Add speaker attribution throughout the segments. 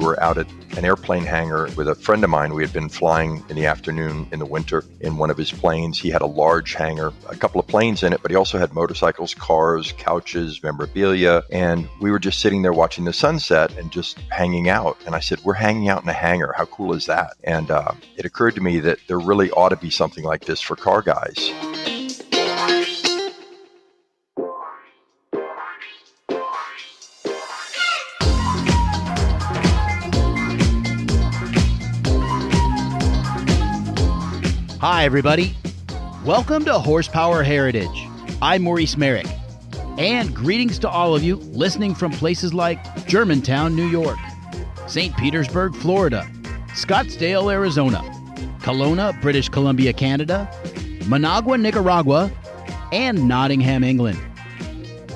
Speaker 1: were out at an airplane hangar with a friend of mine. We had been flying in the afternoon in the winter in one of his planes. He had a large hangar, a couple of planes in it, but he also had motorcycles, cars, couches, memorabilia. And we were just sitting there watching the sunset and just hanging out. And I said, we're hanging out in a hangar. How cool is that? And it occurred to me that there really ought to be something like this for car guys.
Speaker 2: Hi, everybody. Welcome to Horsepower Heritage. I'm Maurice Merrick. And greetings to all of you listening from places like Germantown, New York, St. Petersburg, Florida, Scottsdale, Arizona, Kelowna, British Columbia, Canada, Managua, Nicaragua, and Nottingham, England.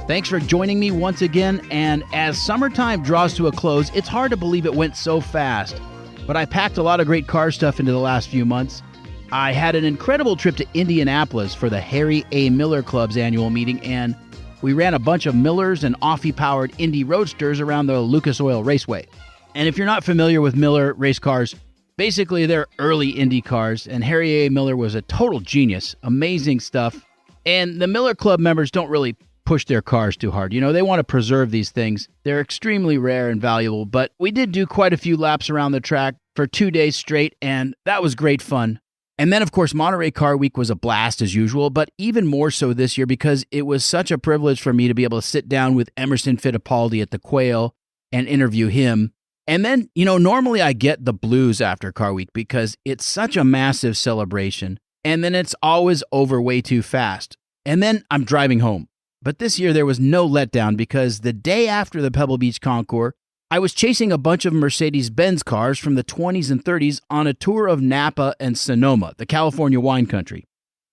Speaker 2: Thanks for joining me once again, and as summertime draws to a close, it's hard to believe it went so fast, but I packed a lot of great car stuff into the last few months. I had an incredible trip to Indianapolis for the Harry A. Miller Club's annual meeting, and we ran a bunch of Millers and Offie-powered Indy Roadsters around the Lucas Oil Raceway. And if you're not familiar with Miller race cars, basically they're early Indy cars, and Harry A. Miller was a total genius, amazing stuff. And the Miller Club members don't really push their cars too hard. You know, they want to preserve these things. They're extremely rare and valuable, but we did do quite a few laps around the track for 2 days straight, and that was great fun. And then, of course, Monterey Car Week was a blast as usual, but even more so this year because it was such a privilege for me to be able to sit down with Emerson Fittipaldi at the Quail and interview him. And then, you know, normally I get the blues after Car Week because it's such a massive celebration, and then it's always over way too fast. And then I'm driving home. But this year there was no letdown because the day after the Pebble Beach Concours, I was chasing a bunch of Mercedes-Benz cars from the 20s and 30s on a tour of Napa and Sonoma, the California wine country.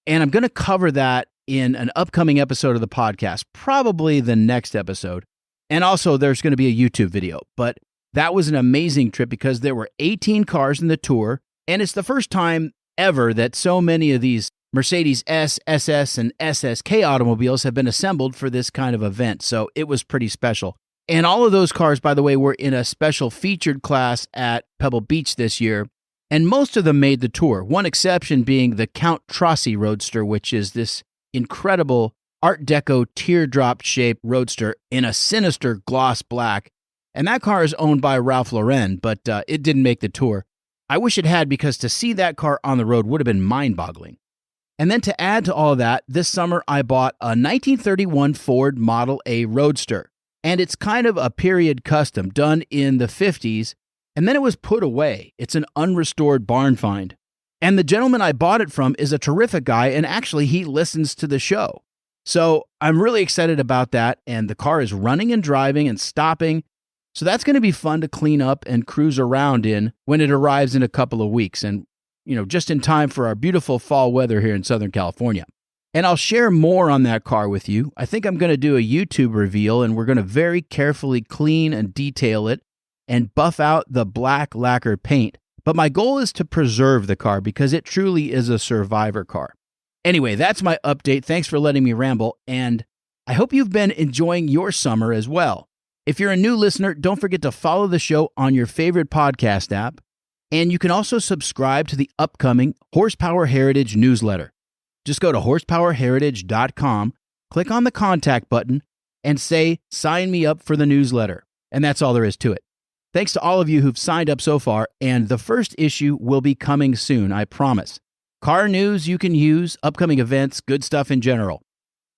Speaker 2: And I'm going to cover that in an upcoming episode of the podcast, probably the next episode. And also there's going to be a YouTube video. But that was an amazing trip because there were 18 cars in the tour. And it's the first time ever that so many of these Mercedes S, SS, and SSK automobiles have been assembled for this kind of event. So it was pretty special. And all of those cars, by the way, were in a special featured class at Pebble Beach this year, and most of them made the tour, one exception being the Count Trossi Roadster, which is this incredible Art Deco teardrop-shaped roadster in a sinister gloss black. And that car is owned by Ralph Lauren, but it didn't make the tour. I wish it had, because to see that car on the road would have been mind-boggling. And then to add to all of that, this summer I bought a 1931 Ford Model A Roadster. And it's kind of a period custom done in the 50s, and then it was put away. It's an unrestored barn find. And the gentleman I bought it from is a terrific guy, and actually he listens to the show. So I'm really excited about that, and the car is running and driving and stopping. So that's going to be fun to clean up and cruise around in when it arrives in a couple of weeks, and just in time for our beautiful fall weather here in Southern California. And I'll share more on that car with you. I think I'm going to do a YouTube reveal, and we're going to very carefully clean and detail it and buff out the black lacquer paint. But my goal is to preserve the car because it truly is a survivor car. Anyway, that's my update. Thanks for letting me ramble, and I hope you've been enjoying your summer as well. If you're a new listener, don't forget to follow the show on your favorite podcast app, and you can also subscribe to the upcoming Horsepower Heritage newsletter. Just go to horsepowerheritage.com, click on the contact button, and say, sign me up for the newsletter. And that's all there is to it. Thanks to all of you who've signed up so far, and the first issue will be coming soon, I promise. Car news you can use, upcoming events, good stuff in general.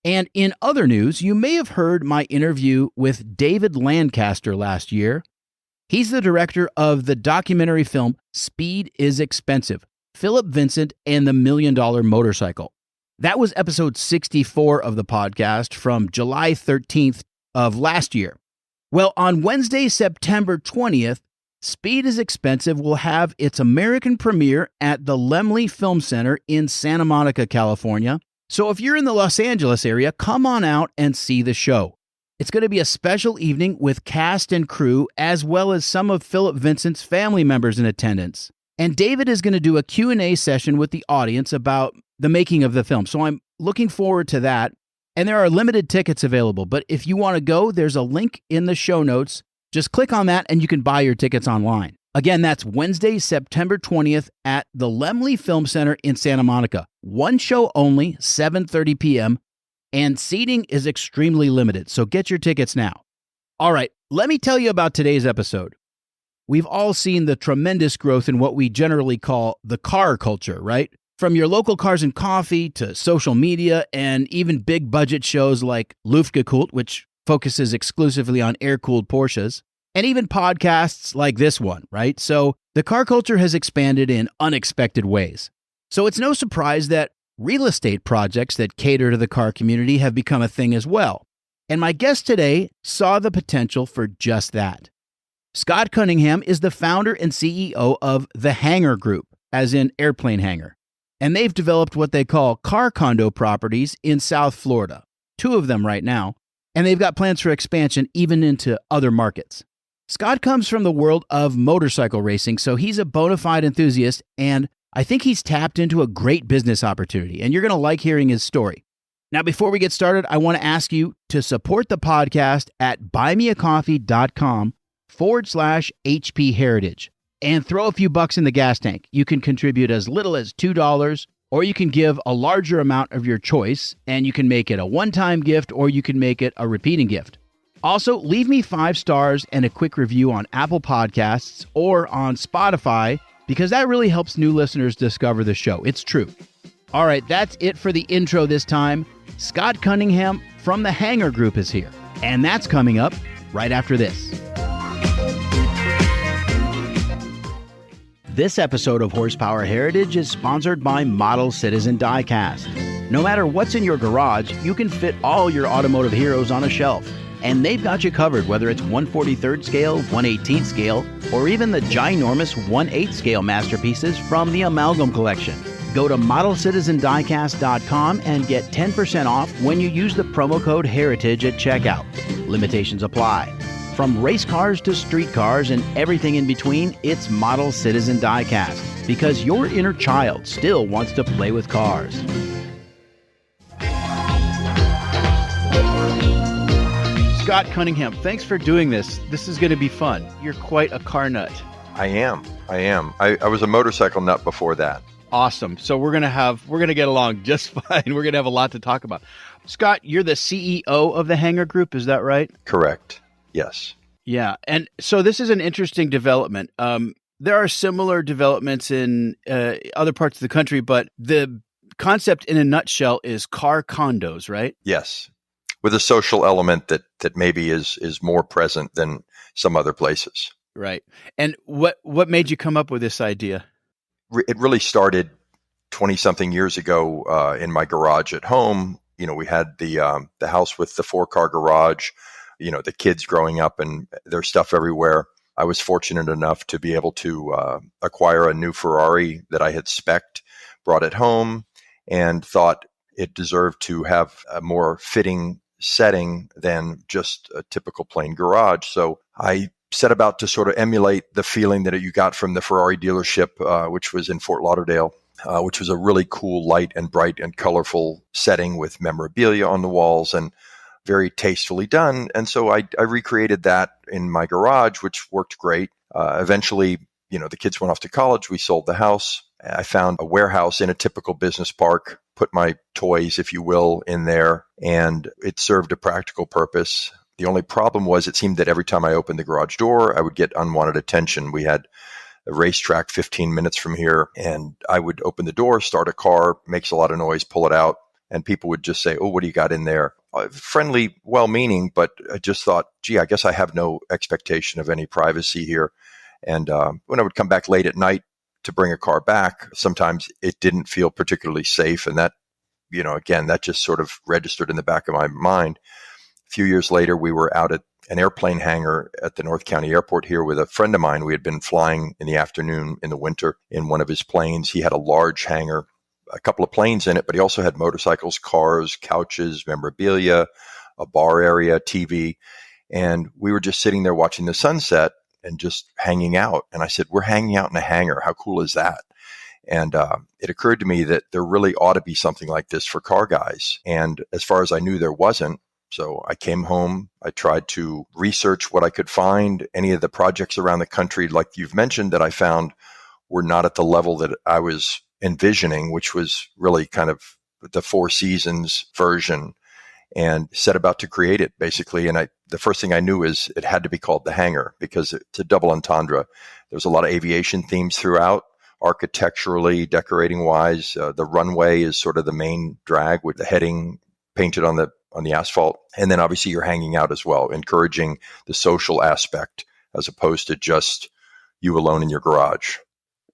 Speaker 2: And in other news, you may have heard my interview with David Lancaster last year. He's the director of the documentary film Speed is Expensive, Philip Vincent and the $1 Million Motorcycle. That was episode 64 of the podcast from July 13th of last year. Well, on Wednesday, September 20th, Speed is Expensive will have its American premiere at the Laemmle Film Center in Santa Monica, California. So if you're in the Los Angeles area, come on out and see the show. It's going to be a special evening with cast and crew, as well as some of Philip Vincent's family members in attendance. And David is going to do a Q&A session with the audience about the making of the film. So I'm looking forward to that. And there are limited tickets available. But if you want to go, there's a link in the show notes. Just click on that and you can buy your tickets online. Again, that's Wednesday, September 20th at the Laemmle Film Center in Santa Monica. One show only, 7:30 p.m., and seating is extremely limited, so get your tickets now. All right, let me tell you about today's episode. We've all seen the tremendous growth in what we generally call the car culture, right? From your local Cars and Coffee to social media and even big budget shows like Luftgekühlt, which focuses exclusively on air-cooled Porsches, and even podcasts like this one, right? So the car culture has expanded in unexpected ways. So it's no surprise that real estate projects that cater to the car community have become a thing as well. And my guest today saw the potential for just that. Scott Cunningham is the founder and CEO of the Hangar Group, as in airplane hangar. And they've developed what they call car condo properties in South Florida, 2 of them right now, and they've got plans for expansion even into other markets. Scott comes from the world of motorcycle racing, so he's a bona fide enthusiast, and I think he's tapped into a great business opportunity, and you're going to like hearing his story. Now, before we get started, I want to ask you to support the podcast at buymeacoffee.com/HP Heritage and throw a few bucks in the gas tank. You can contribute as little as $2, or you can give a larger amount of your choice, and you can make it a one-time gift, or you can make it a repeating gift. Also, leave me 5 stars and a quick review on Apple Podcasts or on Spotify, because that really helps new listeners discover the show. It's true. All right, that's it for the intro this time. Scott Cunningham from the Hangar Group is here, and that's coming up right after this. This episode of Horsepower Heritage is sponsored by Model Citizen Diecast. No matter what's in your garage, you can fit all your automotive heroes on a shelf. And they've got you covered, whether it's 1/43rd scale, 1/18th scale, or even the ginormous 1/8 scale masterpieces from the Amalgam Collection. Go to ModelCitizenDiecast.com and get 10% off when you use the promo code HERITAGE at checkout. Limitations apply. From race cars to street cars and everything in between, it's Model Citizen Diecast, because your inner child still wants to play with cars. Scott Cunningham, thanks for doing this. This is going to be fun. You're quite a car nut.
Speaker 1: I am. I was a motorcycle nut before that.
Speaker 2: Awesome. So we're going to get along just fine. We're going to have a lot to talk about. Scott, you're the CEO of the Hangar Group, is that right?
Speaker 1: Correct. Yes.
Speaker 2: Yeah. And so this is an interesting development. There are similar developments in other parts of the country, but the concept in a nutshell is car condos, right?
Speaker 1: Yes. With a social element that maybe is more present than some other places.
Speaker 2: Right. And what made you come up with this idea?
Speaker 1: It really started 20-something years ago in my garage at home. You know, we had the house with the 4-car garage, you know, the kids growing up and their stuff everywhere. I was fortunate enough to be able to acquire a new Ferrari that I had spec'd, brought it home, and thought it deserved to have a more fitting setting than just a typical plain garage. So I set about to sort of emulate the feeling that you got from the Ferrari dealership, which was in Fort Lauderdale, which was a really cool, light and bright and colorful setting with memorabilia on the walls and very tastefully done. And so I recreated that in my garage, which worked great. Eventually, you know, the kids went off to college. We sold the house. I found a warehouse in a typical business park, put my toys, if you will, in there, and it served a practical purpose. The only problem was it seemed that every time I opened the garage door, I would get unwanted attention. We had a racetrack 15 minutes from here, and I would open the door, start a car, makes a lot of noise, pull it out, and people would just say, "Oh, what do you got in there?" Friendly, well-meaning, but I just thought, gee, I guess I have no expectation of any privacy here. And when I would come back late at night to bring a car back, sometimes it didn't feel particularly safe. And that, you know, again, that just sort of registered in the back of my mind. A few years later, we were out at an airplane hangar at the North County Airport here with a friend of mine. We had been flying in the afternoon in the winter in one of his planes. He had a large hangar, a couple of planes in it, but he also had motorcycles, cars, couches, memorabilia, a bar area, TV. And we were just sitting there watching the sunset and just hanging out. And I said, "We're hanging out in a hangar. How cool is that?" And it occurred to me that there really ought to be something like this for car guys. And as far as I knew, there wasn't. So I came home. I tried to research what I could find. Any of the projects around the country, like you've mentioned, that I found were not at the level that I was envisioning, which was really kind of the Four Seasons version, and set about to create it basically. And the first thing I knew is it had to be called the Hangar because it's a double entendre. There's a lot of aviation themes throughout, architecturally, decorating wise. The runway is sort of the main drag with the heading painted on the asphalt. And then obviously you're hanging out as well, encouraging the social aspect as opposed to just you alone in your garage.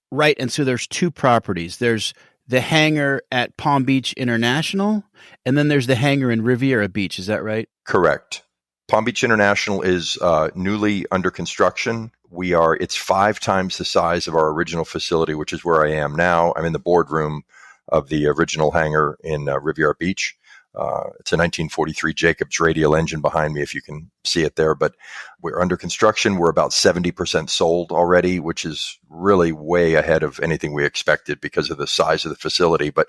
Speaker 2: Right. And so there's two properties. There's the hangar at Palm Beach International, and then there's the hangar in Riviera Beach. Is that right?
Speaker 1: Correct. Palm Beach International is newly under construction. It's 5 times the size of our original facility, which is where I am now. I'm in the boardroom of the original hangar in Riviera Beach. It's a 1943 Jacobs radial engine behind me, if you can see it there. But we're under construction. We're about 70% sold already, which is really way ahead of anything we expected because of the size of the facility. But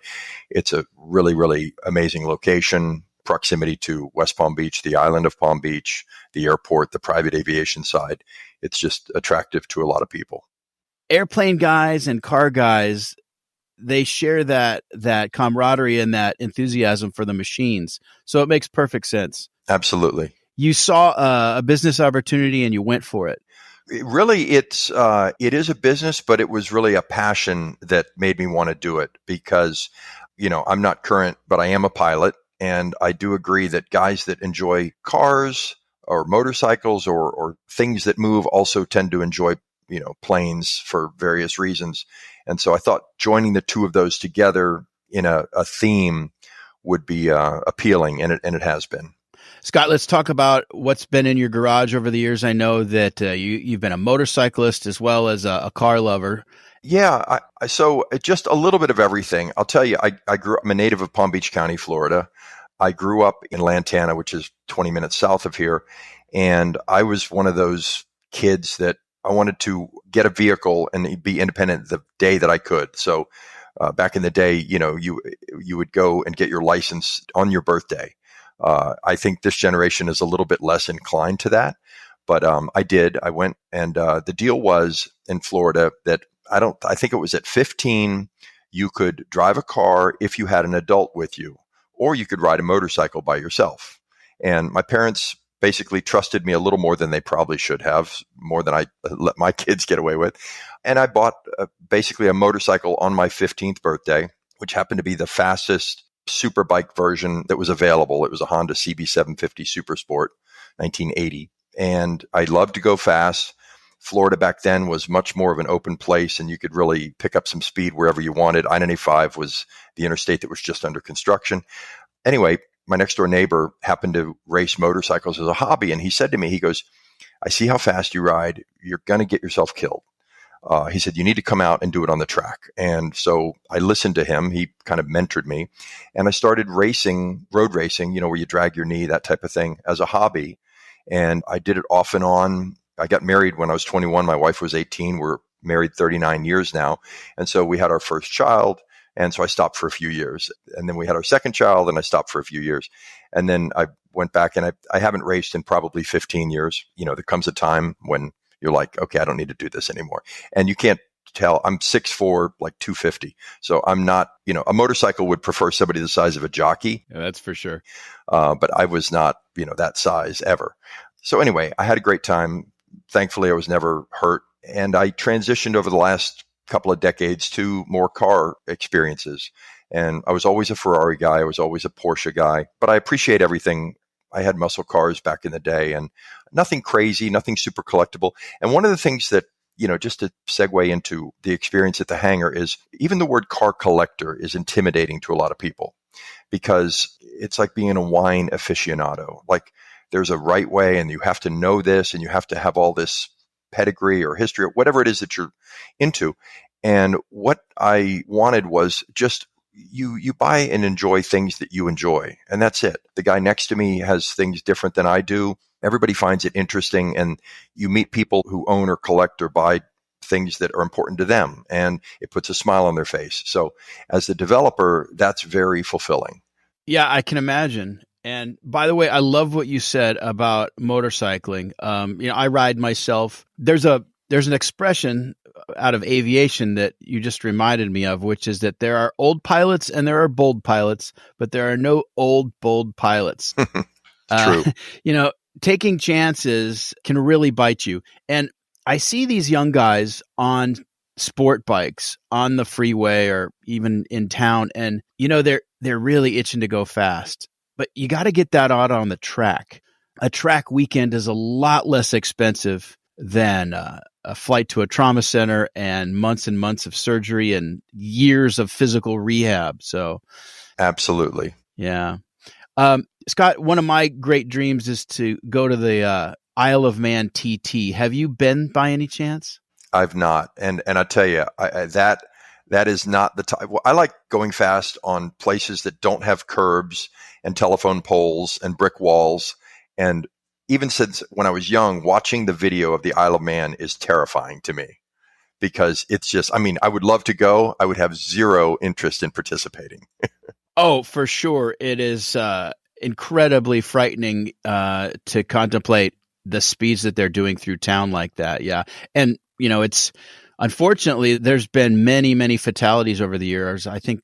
Speaker 1: it's a really, really amazing location, proximity to West Palm Beach, the island of Palm Beach, the airport, the private aviation side. It's just attractive to a lot of people.
Speaker 2: Airplane guys and car guys, they share that camaraderie and that enthusiasm for the machines. So it makes perfect sense.
Speaker 1: Absolutely.
Speaker 2: You saw a business opportunity and you went for it.
Speaker 1: It is a business, but it was really a passion that made me want to do it because, I'm not current, but I am a pilot. And I do agree that guys that enjoy cars or motorcycles or things that move also tend to enjoy, planes for various reasons. And so I thought joining the two of those together in a theme would be appealing, and it has been.
Speaker 2: Scott, let's talk about what's been in your garage over the years. I know that you've been a motorcyclist as well as a car lover.
Speaker 1: Yeah, so just a little bit of everything. I'll tell you, I grew up, I'm a native of Palm Beach County, Florida. I grew up in Lantana, which is 20 minutes south of here. And I was one of those kids that I wanted to get a vehicle and be independent the day that I could. So back in the day, you would go and get your license on your birthday. I think this generation is a little bit less inclined to that, but I did. I went, and the deal was in Florida that I think it was at 15, you could drive a car if you had an adult with you, or you could ride a motorcycle by yourself. And my parents basically trusted me a little more than they probably should have, more than I let my kids get away with. And I bought basically a motorcycle on my 15th birthday, which happened to be the fastest super bike version that was available. It was a Honda CB750 Super Sport, 1980. And I loved to go fast. Florida back then was much more of an open place, and you could really pick up some speed wherever you wanted. I-95 was the interstate that was just under construction. Anyway, my next door neighbor happened to race motorcycles as a hobby. And he said to me, he goes, I see how fast you ride. You're going to get yourself killed. He said, you need to come out and do it on the track. And so I listened to him. He kind of mentored me. And I started racing, road racing, where you drag your knee, that type of thing, as a hobby. And I did it off and on. I got married when I was 21. My wife was 18. We're married 39 years now. And so we had our first child. And so I stopped for a few years. And then we had our second child, and I stopped for a few years. And then I went back, and I haven't raced in probably 15 years. There comes a time when you're like, okay, I don't need to do this anymore. And you can't tell. I'm 6'4", like 250. So I'm not, a motorcycle would prefer somebody the size of a jockey.
Speaker 2: Yeah, that's for sure.
Speaker 1: But I was not, that size ever. So anyway, I had a great time. Thankfully, I was never hurt. And I transitioned over the last couple of decades to more car experiences. And I was always a Ferrari guy. I was always a Porsche guy, but I appreciate everything. I had muscle cars back in the day, and nothing crazy, nothing super collectible. And one of the things that, just to segue into the experience at the hangar, is even the word car collector is intimidating to a lot of people because it's like being a wine aficionado. Like there's a right way, and you have to know this, and you have to have all this pedigree or history or whatever it is that you're into. And what I wanted was just you buy and enjoy things that you enjoy, and that's it. The guy next to me has things different than I do. Everybody finds it interesting, and you meet people who own or collect or buy things that are important to them, and it puts a smile on their face. So as the developer, that's very fulfilling.
Speaker 2: Yeah, I can imagine. And by the way, I love what you said about motorcycling. I ride myself. There's an expression out of aviation that you just reminded me of, which is that there are old pilots and there are bold pilots, but there are no old, bold pilots.
Speaker 1: True.
Speaker 2: Taking chances can really bite you. And I see these young guys on sport bikes on the freeway or even in town, and they're really itching to go fast. But you got to get that out on the track. A track weekend is a lot less expensive than a flight to a trauma center and months of surgery and years of physical rehab. So,
Speaker 1: absolutely.
Speaker 2: Yeah. Scott, one of my great dreams is to go to the Isle of Man TT. Have you been by any chance?
Speaker 1: I've not. And I tell you, that is not the time. Well, I like going fast on places that don't have curbs and telephone poles and brick walls. And even since when I was young, watching the video of the Isle of Man is terrifying to me because it's just, I would love to go. I would have zero interest in participating.
Speaker 2: Oh, for sure. It is incredibly frightening to contemplate the speeds that they're doing through town like that. Yeah. And, it's unfortunately, there's been many, many fatalities over the years. I think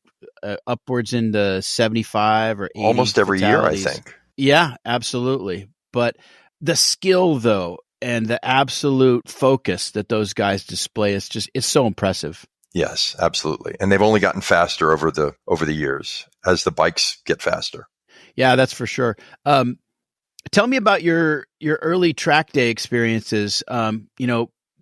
Speaker 2: upwards into 75 or 80
Speaker 1: almost every
Speaker 2: fatalities.
Speaker 1: year, I think.
Speaker 2: Yeah, absolutely. But the skill, though, and the absolute focus that those guys display is so impressive.
Speaker 1: Yes, absolutely. And they've only gotten faster over the years as the bikes get faster.
Speaker 2: Yeah, that's for sure. Tell me about your early track day experiences.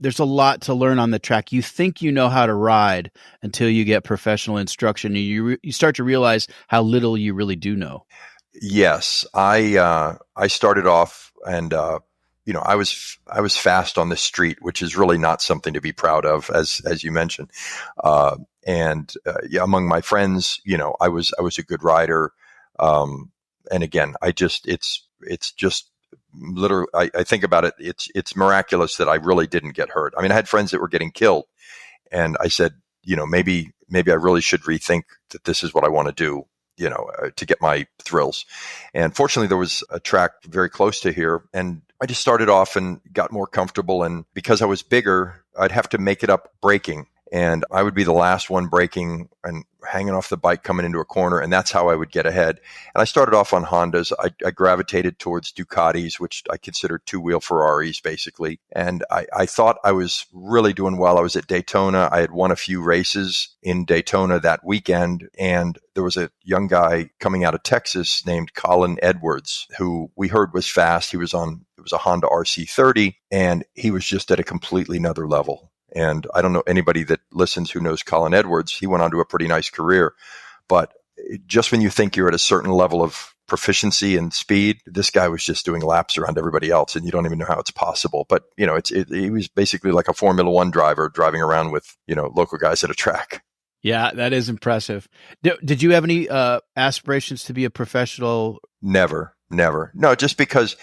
Speaker 2: There's a lot to learn on the track. You think you know how to ride until you get professional instruction. And you start to realize how little you really do know.
Speaker 1: Yes, I started off, and I was fast on the street, which is really not something to be proud of, as you mentioned. Among my friends, I was a good rider. And again, it's just literally, I think about it. It's miraculous that I really didn't get hurt. I had friends that were getting killed, and I said, maybe I really should rethink that this is what I want to do, to get my thrills. And fortunately, there was a track very close to here, and I just started off and got more comfortable. And because I was bigger, I'd have to make it up braking. And I would be the last one braking and hanging off the bike coming into a corner. And that's how I would get ahead. And I started off on Hondas. I gravitated towards Ducatis, which I consider two-wheel Ferraris, basically. And I thought I was really doing well. I was at Daytona. I had won a few races in Daytona that weekend. And there was a young guy coming out of Texas named Colin Edwards, who we heard was fast. It was a Honda RC30, and he was just at a completely another level. And I don't know anybody that listens who knows Colin Edwards. He went on to a pretty nice career. But just when you think you're at a certain level of proficiency and speed, this guy was just doing laps around everybody else, and you don't even know how it's possible. But, he was basically like a Formula One driver driving around with, local guys at a track.
Speaker 2: Yeah, that is impressive. Did you have any aspirations to be a professional?
Speaker 1: Never. No, just because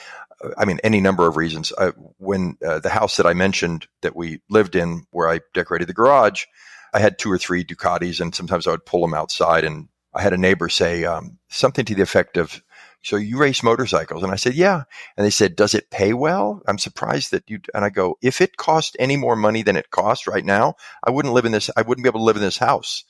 Speaker 1: any number of reasons. When the house that I mentioned that we lived in, where I decorated the garage, I had 2 or 3 Ducatis, and sometimes I would pull them outside. And I had a neighbor say something to the effect of, "So you race motorcycles?" And I said, "Yeah." And they said, "Does it pay well? I'm surprised that you." And I go, "If it cost any more money than it costs right now, I wouldn't be able to live in this house."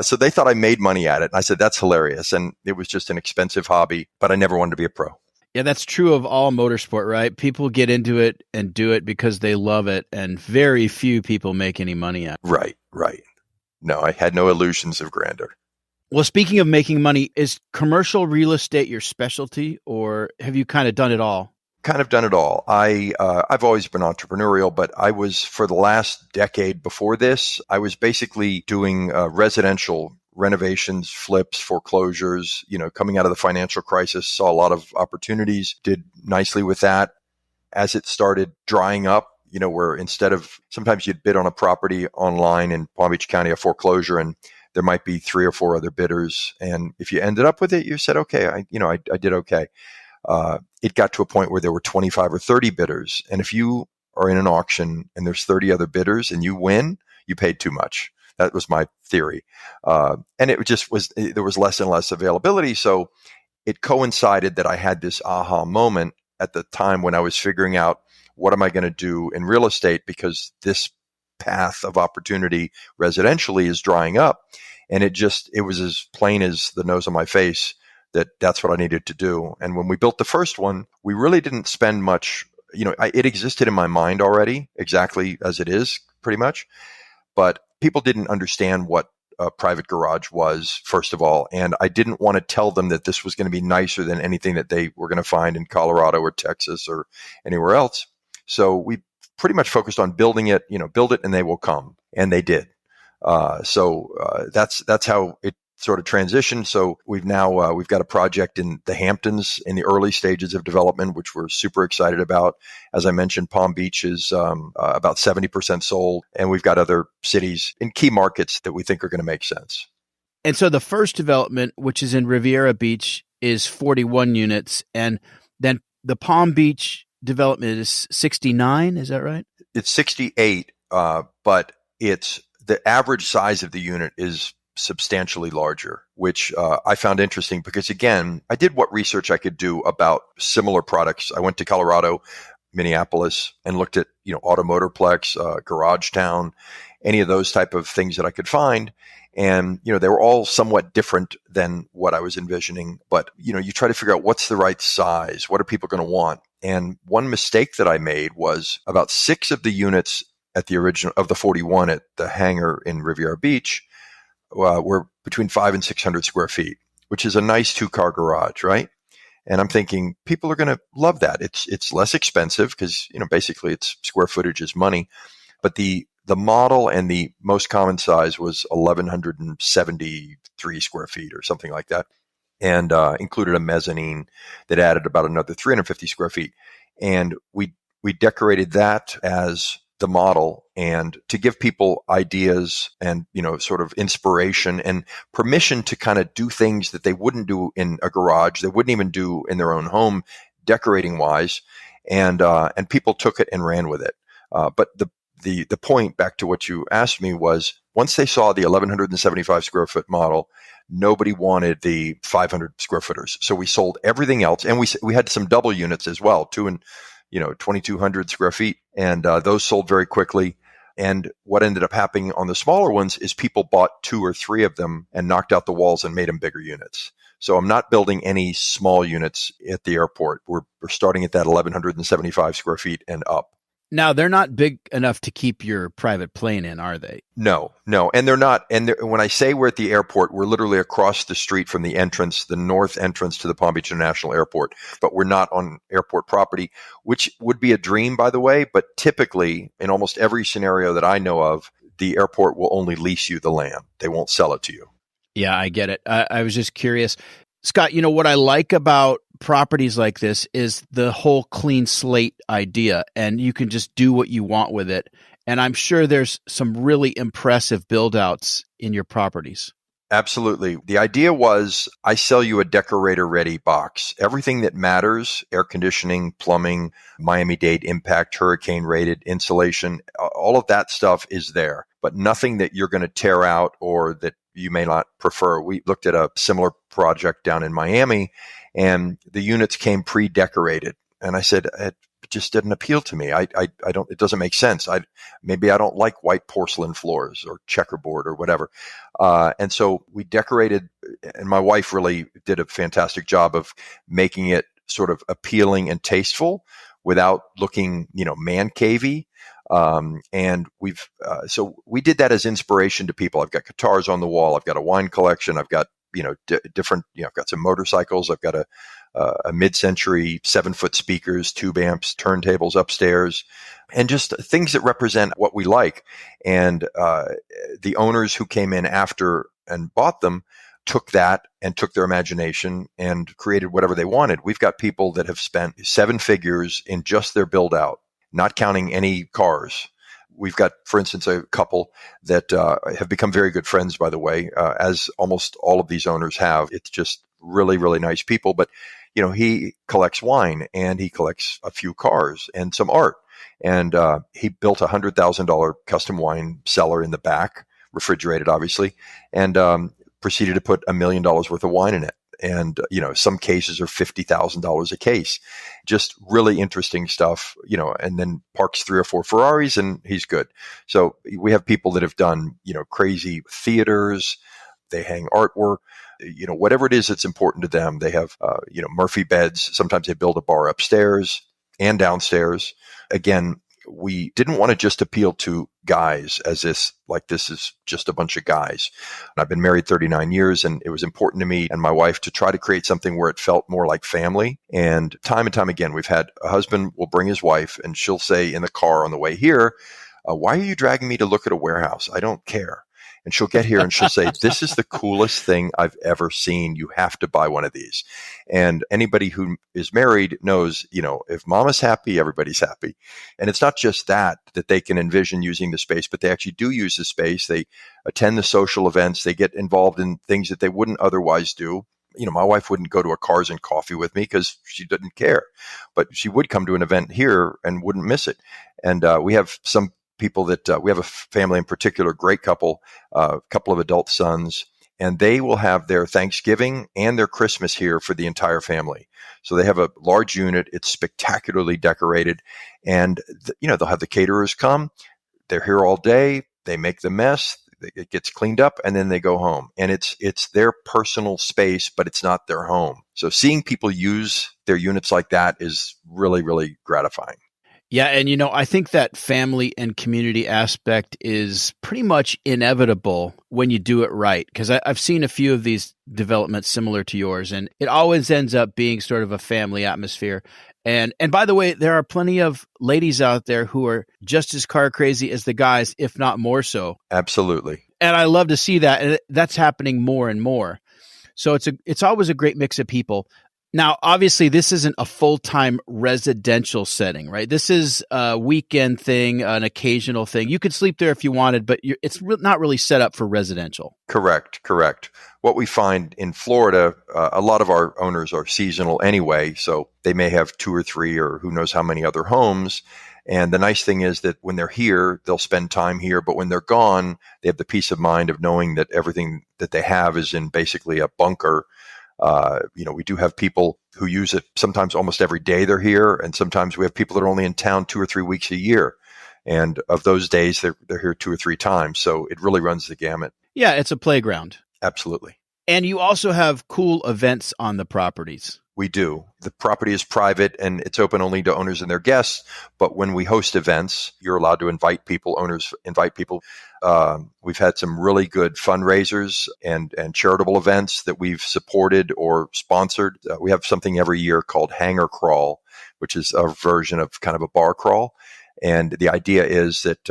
Speaker 1: So they thought I made money at it. And I said, "That's hilarious." And it was just an expensive hobby, but I never wanted to be a pro.
Speaker 2: Yeah, that's true of all motorsport, right? People get into it and do it because they love it, and very few people make any money at it.
Speaker 1: Right. No, I had no illusions of grandeur.
Speaker 2: Well, speaking of making money, is commercial real estate your specialty, or have you kind of done it all?
Speaker 1: Kind of done it all. I've always been entrepreneurial, but I was, for the last decade before this, I was basically doing residential renovations, flips, foreclosures, coming out of the financial crisis, saw a lot of opportunities, did nicely with that. As it started drying up, where instead of, sometimes you'd bid on a property online in Palm Beach County, a foreclosure, and there might be 3 or 4 other bidders. And if you ended up with it, you said, okay, I did okay. It got to a point where there were 25 or 30 bidders. And if you are in an auction and there's 30 other bidders and you win, you paid too much. That was my theory. And it just was, there was less and less availability. So it coincided that I had this aha moment at the time when I was figuring out what am I going to do in real estate, because this path of opportunity residentially is drying up. And it was as plain as the nose on my face that that's what I needed to do. And when we built the first one, we really didn't spend much, it existed in my mind already, exactly as it is pretty much. But people didn't understand what a private garage was, first of all. And I didn't want to tell them that this was going to be nicer than anything that they were going to find in Colorado or Texas or anywhere else. So we pretty much focused on building it, build it and they will come. And they did. That's how it sort of transitioned. So we've got a project in the Hamptons in the early stages of development, which we're super excited about. As I mentioned, Palm Beach is about 70% sold, and we've got other cities in key markets that we think are going to make sense.
Speaker 2: And so the first development, which is in Riviera Beach, is 41 units, and then the Palm Beach development is 69. Is that right?
Speaker 1: It's 68, but the average size of the unit is substantially larger, which I found interesting because, again, I did what research I could do about similar products. I went to Colorado, Minneapolis, and looked at, Automotorplex, Garage Town, any of those type of things that I could find. And, they were all somewhat different than what I was envisioning. But, you try to figure out what's the right size. What are people going to want? And one mistake that I made was about 6 of the units at the original of the 41 at the Hangar in Riviera Beach were between 500 and 600 square feet, which is a nice 2-car garage, right? And I'm thinking people are going to love that. It's less expensive because, basically it's square footage is money. But the model and the most common size was 1,173 square feet or something like that, and included a mezzanine that added about another 350 square feet. And we decorated that as the model, and to give people ideas and, sort of inspiration and permission to kind of do things that they wouldn't do in a garage, they wouldn't even do in their own home, decorating wise. And people took it and ran with it. But the point, back to what you asked me, was once they saw the 1,175 square foot model, nobody wanted the 500 square footers. So we sold everything else. And we had some double units as well, 2,200 square feet. And those sold very quickly. And what ended up happening on the smaller ones is people bought 2 or 3 of them and knocked out the walls and made them bigger units. So I'm not building any small units at the airport. We're starting at that 1,175 square feet and up.
Speaker 2: Now, they're not big enough to keep your private plane in, are they?
Speaker 1: No. And they're not. And when I say we're at the airport, we're literally across the street from the entrance, the north entrance to the Palm Beach International Airport. But we're not on airport property, which would be a dream, by the way. But typically, in almost every scenario that I know of, the airport will only lease you the land. They won't sell it to you.
Speaker 2: Yeah, I get it. I was just curious. Scott, what I like about properties like this is the whole clean slate idea, and you can just do what you want with it. And I'm sure there's some really impressive build outs in your properties.
Speaker 1: Absolutely. The idea was I sell you a decorator ready box. Everything that matters, air conditioning, plumbing, Miami-Dade impact, hurricane rated insulation, all of that stuff is there, but nothing that you're going to tear out or that you may not prefer. We looked at a similar project down in Miami, and the units came pre-decorated. And I said, it just didn't appeal to me. I don't, it doesn't make sense. Maybe I don't like white porcelain floors or checkerboard or whatever. And so we decorated, and my wife really did a fantastic job of making it sort of appealing and tasteful without looking, man cavey. And so we did that as inspiration to people. I've got guitars on the wall. I've got a wine collection. I've got, different, I've got some motorcycles. I've got a mid-century 7-foot speakers, tube amps, turntables upstairs, and just things that represent what we like. And the owners who came in after and bought them took that and took their imagination and created whatever they wanted. We've got people that have spent 7 figures in just their build out, not counting any cars. We've got, for instance, a couple that have become very good friends, by the way, as almost all of these owners have. It's just really, really nice people. But, he collects wine and he collects a few cars and some art. And he built a $100,000 custom wine cellar in the back, refrigerated, obviously, and proceeded to put $1 million worth of wine in it. And, some cases are $50,000 a case. Just really interesting stuff, and then parks 3 or 4 Ferraris and he's good. So we have people that have done, crazy theaters. They hang artwork, whatever it is that's important to them. They have, Murphy beds. Sometimes they build a bar upstairs and downstairs. Again, we didn't want to just appeal to guys as this is just a bunch of guys. And I've been married 39 years, and it was important to me and my wife to try to create something where it felt more like family. And time again, we've had a husband will bring his wife and she'll say in the car on the way here, why are you dragging me to look at a warehouse? I don't care. And she'll get here and she'll say, this is the coolest thing I've ever seen. You have to buy one of these. And anybody who is married knows, if mama's happy, everybody's happy. And it's not just that they can envision using the space, but they actually do use the space. They attend the social events. They get involved in things that they wouldn't otherwise do. My wife wouldn't go to a Cars and Coffee with me because she didn't care, but she would come to an event here and wouldn't miss it. And we have some people that we have a family in particular, great couple, a couple of adult sons, and they will have their Thanksgiving and their Christmas here for the entire family. So they have a large unit. It's spectacularly decorated, and they'll have the caterers come. They're here all day. They make the mess. It gets cleaned up, and then they go home. And it's their personal space, but it's not their home. So seeing people use their units like that is really, really gratifying.
Speaker 2: Yeah. And, I think that family and community aspect is pretty much inevitable when you do it right. Because I've seen a few of these developments similar to yours, and it always ends up being sort of a family atmosphere. And by the way, there are plenty of ladies out there who are just as car crazy as the guys, if not more so.
Speaker 1: Absolutely.
Speaker 2: And I love to see that. And that's happening more and more. So it's always a great mix of people. Now, obviously, this isn't a full-time residential setting, right? This is a weekend thing, an occasional thing. You could sleep there if you wanted, but it's not really set up for residential.
Speaker 1: Correct. What we find in Florida, a lot of our owners are seasonal anyway, so they may have 2 or 3 or who knows how many other homes. And the nice thing is that when they're here, they'll spend time here. But when they're gone, they have the peace of mind of knowing that everything that they have is in basically a bunker. We do have people who use it sometimes almost every day they're here. And sometimes we have people that are only in town 2 or 3 weeks a year. And of those days, they're here 2 or 3 times. So it really runs the gamut.
Speaker 2: Yeah, it's a playground.
Speaker 1: Absolutely.
Speaker 2: And you also have cool events on the properties.
Speaker 1: We do. The property is private and it's open only to owners and their guests. But when we host events, you're allowed to invite people. Owners invite people. We've had some really good fundraisers and charitable events that we've supported or sponsored. We have something every year called Hangar Crawl, which is a version of kind of a bar crawl. And the idea is that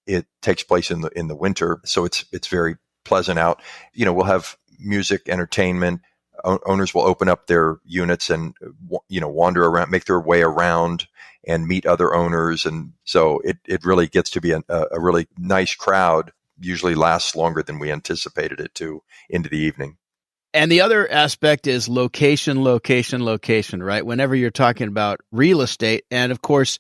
Speaker 1: it takes place in the winter, so it's very pleasant out. We'll have music, entertainment. Owners will open up their units and wander around, make their way around, and meet other owners. And so it really gets to be a really nice crowd. Usually lasts longer than we anticipated it to into the evening.
Speaker 2: And the other aspect is location, right? Whenever you're talking about real estate, and of course,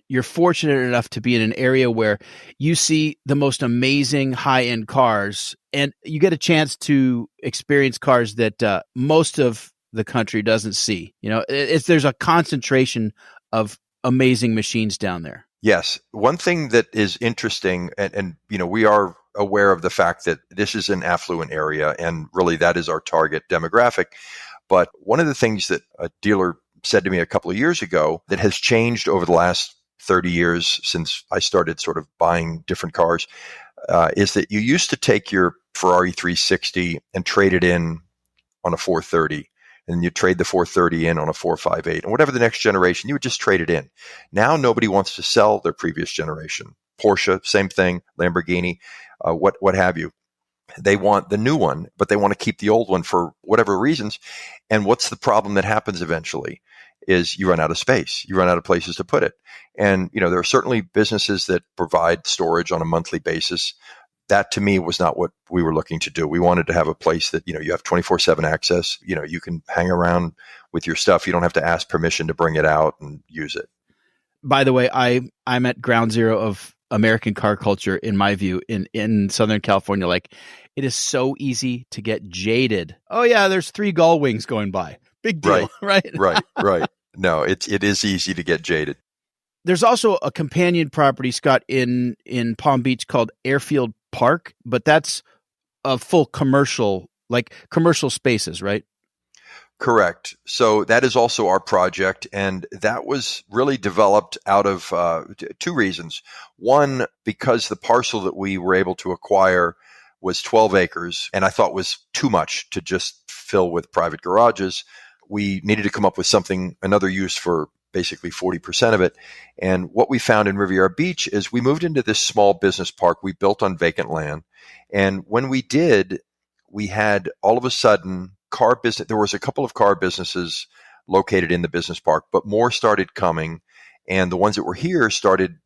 Speaker 2: you're fortunate enough to be in an area where you see the most amazing high-end cars, and you get a chance to experience cars that most of the country doesn't see. There's a concentration of amazing machines down there.
Speaker 1: Yes. One thing that is interesting, and we are aware of the fact that this is an affluent area, and really that is our target demographic. But one of the things that a dealer said to me a couple of years ago that has changed over the last 30 years since I started sort of buying different cars, is that you used to take your Ferrari 360 and trade it in on a 430. And you trade the 430 in on a 458. And whatever the next generation, you would just trade it in. Now nobody wants to sell their previous generation. Porsche, same thing, Lamborghini, what have you. They want the new one, but they want to keep the old one for whatever reasons. And what's the problem that happens eventually? Is you run out of space. You run out of places to put it. And, there are certainly businesses that provide storage on a monthly basis. That to me was not what we were looking to do. We wanted to have a place that, you have 24/7 access. You can hang around with your stuff. You don't have to ask permission to bring it out and use it.
Speaker 2: By the way, I'm at ground zero of American car culture, in my view, in Southern California. Like, it is so easy to get jaded. Oh yeah, there's 3 gull wings going by. Big deal, right?
Speaker 1: Right. No, it is easy to get jaded.
Speaker 2: There's also a companion property, Scott, in Palm Beach called Airfield Park, but that's a full commercial spaces, right?
Speaker 1: Correct. So that is also our project, and that was really developed out of 2 reasons. One, because the parcel that we were able to acquire was 12 acres, and I thought was too much to just fill with private garages. We needed to come up with another use for basically 40% of it. And what we found in Riviera Beach is we moved into this small business park we built on vacant land. And when we did, we had all of a sudden car business. There was a couple of car businesses located in the business park, but more started coming. And the ones that were here started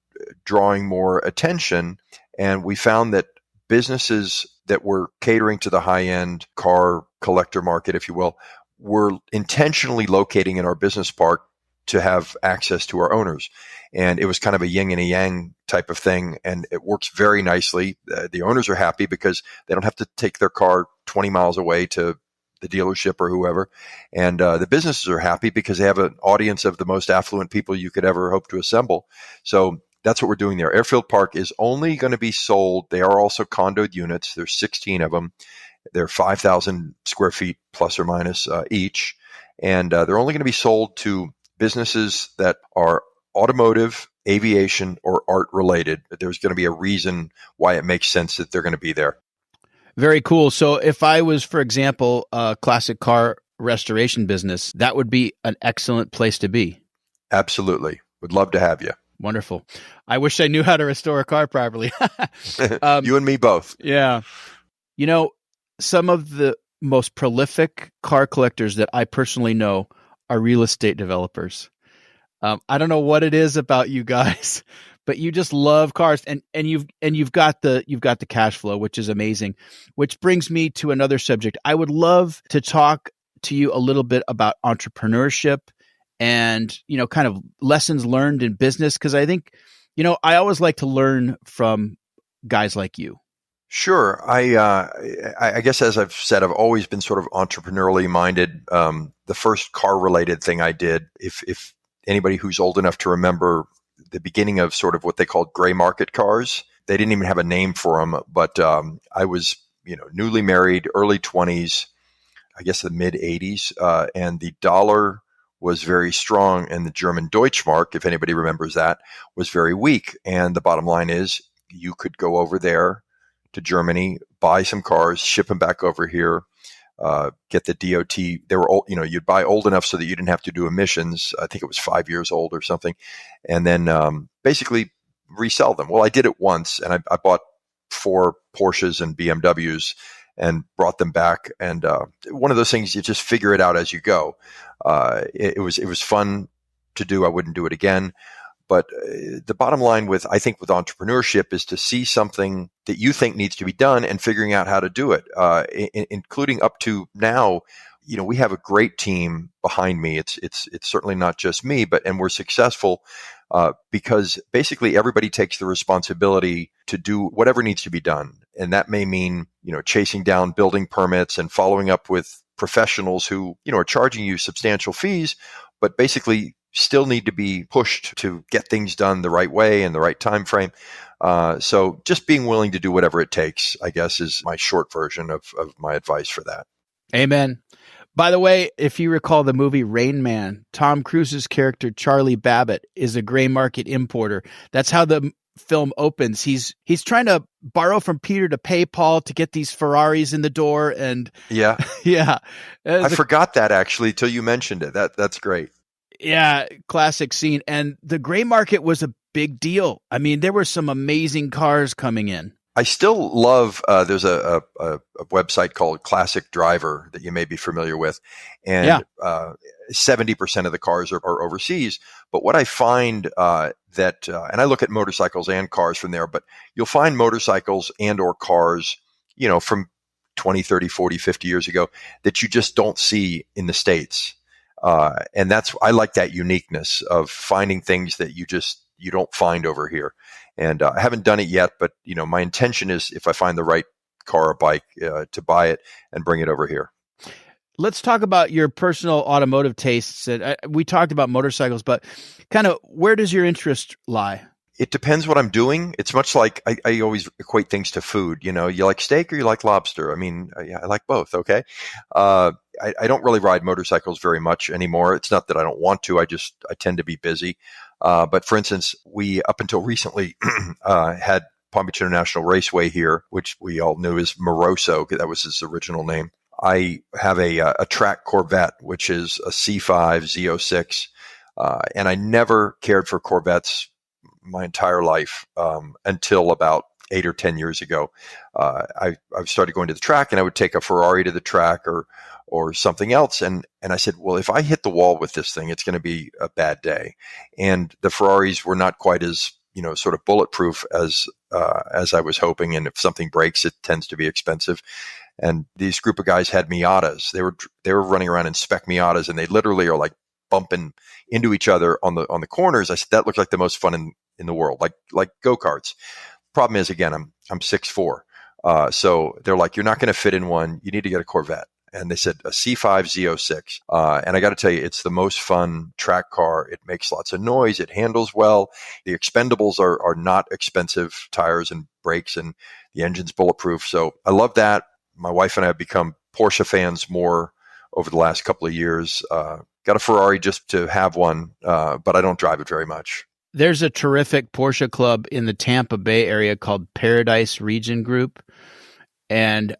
Speaker 1: drawing more attention. And we found that businesses that were catering to the high-end car collector market, if you will, were intentionally locating in our business park to have access to our owners. And it was kind of a yin and a yang type of thing. And it works very nicely. The owners are happy because they don't have to take their car 20 miles away to the dealership or whoever. And the businesses are happy because they have an audience of the most affluent people you could ever hope to assemble. So that's what we're doing there. Airfield Park is only going to be sold. They are also condoed units. There's 16 of them. They're 5,000 square feet plus or minus each. And they're only going to be sold to businesses that are automotive, aviation, or art related. There's going to be a reason why it makes sense that they're going to be there.
Speaker 2: Very cool. So if I was, for example, a classic car restoration business, that would be an excellent place to be.
Speaker 1: Absolutely. Would love to have you.
Speaker 2: Wonderful. I wish I knew how to restore a car properly.
Speaker 1: You and me both.
Speaker 2: Yeah. You know, some of the most prolific car collectors that I personally know are real estate developers. I don't know what it is about you guys, but you just love cars, and you've got the cash flow, which is amazing. Which brings me to another subject. I would love to talk to you a little bit about entrepreneurship and, kind of lessons learned in business, because I think, I always like to learn from guys like you.
Speaker 1: Sure. I guess, as I've said, I've always been sort of entrepreneurially minded. The first car-related thing I did, if anybody who's old enough to remember the beginning of sort of what they called gray market cars, they didn't even have a name for them. But I was, newly married, early 20s, I guess the mid 80s, and the dollar was very strong, and the German Deutschmark, if anybody remembers that, was very weak. And the bottom line is, you could go over there to Germany, buy some cars, ship them back over here, get the DOT. They were old, you'd buy old enough so that you didn't have to do emissions. I think it was 5 years old or something. And then basically resell them. Well, I did it once, and I bought 4 Porsches and BMWs and brought them back. And one of those things, you just figure it out as you go. It was fun to do. I wouldn't do it again. But the bottom line with entrepreneurship is to see something that you think needs to be done and figuring out how to do it, including up to now. We have a great team behind me. It's certainly not just me, and we're successful because basically everybody takes the responsibility to do whatever needs to be done. And that may mean, chasing down building permits and following up with professionals who, are charging you substantial fees, but basically still need to be pushed to get things done the right way and the right time frame. So just being willing to do whatever it takes, I guess, is my short version of my advice for that.
Speaker 2: Amen. By the way, if you recall the movie Rain Man, Tom Cruise's character Charlie Babbitt is a gray market importer. That's how the film opens. He's trying to borrow from Peter to pay Paul to get these Ferraris in the door. And
Speaker 1: yeah.
Speaker 2: Yeah.
Speaker 1: I forgot that actually till you mentioned it. That's great.
Speaker 2: Yeah, classic scene. And the gray market was a big deal. I mean, there were some amazing cars coming in.
Speaker 1: I still love, there's a website called Classic Driver that you may be familiar with. And 70% of the cars are overseas. But what I find and I look at motorcycles and cars from there, but you'll find motorcycles and or cars, from 20, 30, 40, 50 years ago that you just don't see in the States. And I like that uniqueness of finding things that you just you don't find over here. And I haven't done it yet, but my intention is, if I find the right car or bike, to buy it and bring it over here.
Speaker 2: Let's talk about your personal automotive tastes. We talked about motorcycles, but kind of where does your interest lie?
Speaker 1: It depends what I'm doing. It's much like I always equate things to food. You like steak or you like lobster? I mean, I like both. Okay. I don't really ride motorcycles very much anymore. It's not that I don't want to. I tend to be busy. But for instance, we up until recently had Palm Beach International Raceway here, which we all knew as Moroso. That was his original name. I have a track Corvette, which is a C5 Z06. And I never cared for Corvettes my entire life until about 8 or 10 years ago. I started going to the track, and I would take a Ferrari to the track or something else. And I said, well, if I hit the wall with this thing, it's going to be a bad day. And the Ferraris were not quite as, sort of bulletproof as I was hoping. And if something breaks, it tends to be expensive. And these group of guys had Miatas. They were running around in spec Miatas, and they literally are like bumping into each other on the corners. I said, that looked like the most fun in the world, like go-karts. Problem is, again, I'm 6'4". So they're like, you're not going to fit in one. You need to get a Corvette. And they said a C5 Z06. And I got to tell you, it's the most fun track car. It makes lots of noise. It handles well. The expendables are not expensive tires and brakes, and the engine's bulletproof. So I love that. My wife and I have become Porsche fans more over the last couple of years. Got a Ferrari just to have one, but I don't drive it very much.
Speaker 2: There's a terrific Porsche club in the Tampa Bay area called Paradise Region Group, and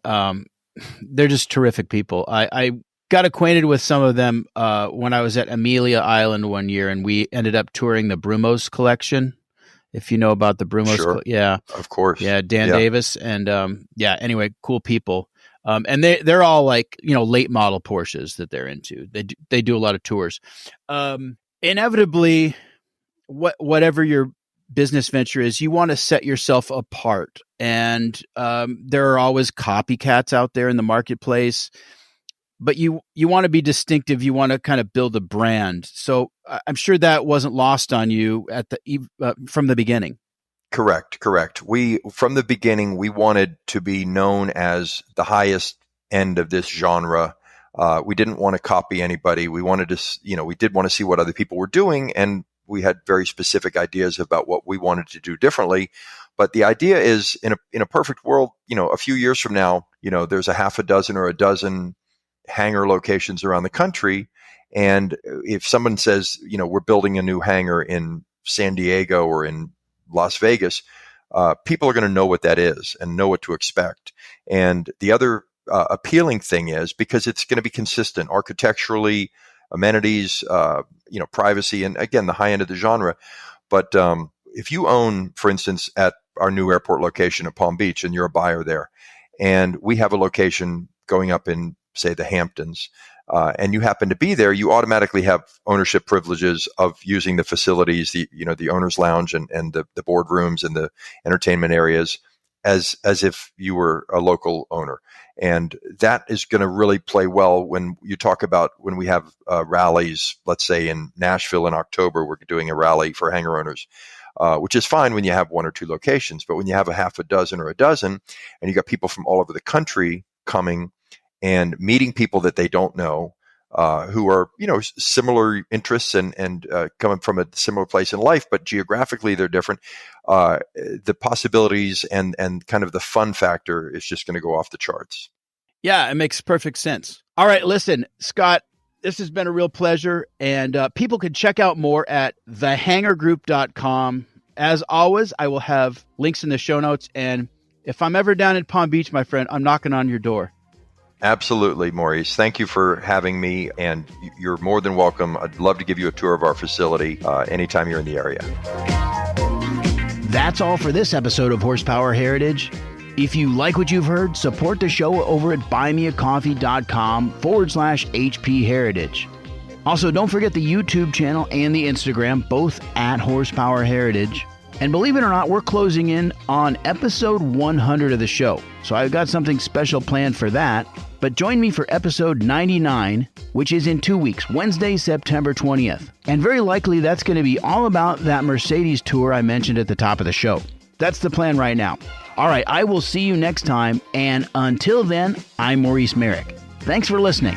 Speaker 2: they're just terrific people. I got acquainted with some of them when I was at Amelia Island one year, and we ended up touring the Brumos collection. If you know about the Brumos,
Speaker 1: sure.
Speaker 2: Yeah,
Speaker 1: of course,
Speaker 2: yeah, Dan Davis, and anyway, cool people. And they're all like, late model Porsches that they're into. They do a lot of tours. Inevitably, whatever your business venture is, you want to set yourself apart. And there are always copycats out there in the marketplace, but you want to be distinctive. You want to kind of build a brand. So I'm sure that wasn't lost on you from the beginning.
Speaker 1: Correct. From the beginning, we wanted to be known as the highest end of this genre. We didn't want to copy anybody. We wanted to, we did want to see what other people were doing, and we had very specific ideas about what we wanted to do differently. But the idea is, in a perfect world, a few years from now, there's a half a dozen or a dozen hangar locations around the country. And if someone says, we're building a new hangar in San Diego or in Las Vegas, people are going to know what that is and know what to expect. And the other appealing thing is, because it's going to be consistent architecturally, amenities, privacy, and again, the high end of the genre. But if you own, for instance, at our new airport location at Palm Beach, and you're a buyer there, and we have a location going up in, say, the Hamptons, and you happen to be there, you automatically have ownership privileges of using the facilities, the owner's lounge and the boardrooms and the entertainment areas as if you were a local owner. And that is going to really play well when you talk about when we have rallies, let's say in Nashville in October, we're doing a rally for hangar owners, which is fine when you have one or two locations. But when you have a half a dozen or a dozen, and you got people from all over the country coming and meeting people that they don't know, who are, similar interests and coming from a similar place in life, but geographically they're different. The possibilities and kind of the fun factor is just going to go off the charts.
Speaker 2: Yeah, it makes perfect sense. All right, listen, Scott, this has been a real pleasure, and people can check out more at thehangargroup.com. As always, I will have links in the show notes, and if I'm ever down in Palm Beach, my friend, I'm knocking on your door.
Speaker 1: Absolutely, Maurice. Thank you for having me, and you're more than welcome. I'd love to give you a tour of our facility anytime you're in the area.
Speaker 2: That's all for this episode of Horsepower Heritage. If you like what you've heard, support the show over at buymeacoffee.com/HP Heritage. Also, don't forget the YouTube channel and the Instagram, both at Horsepower Heritage. And believe it or not, we're closing in on episode 100 of the show. So I've got something special planned for that. But join me for episode 99, which is in 2 weeks, Wednesday, September 20th. And very likely that's going to be all about that Mercedes tour I mentioned at the top of the show. That's the plan right now. All right, I will see you next time. And until then, I'm Maurice Merrick. Thanks for listening.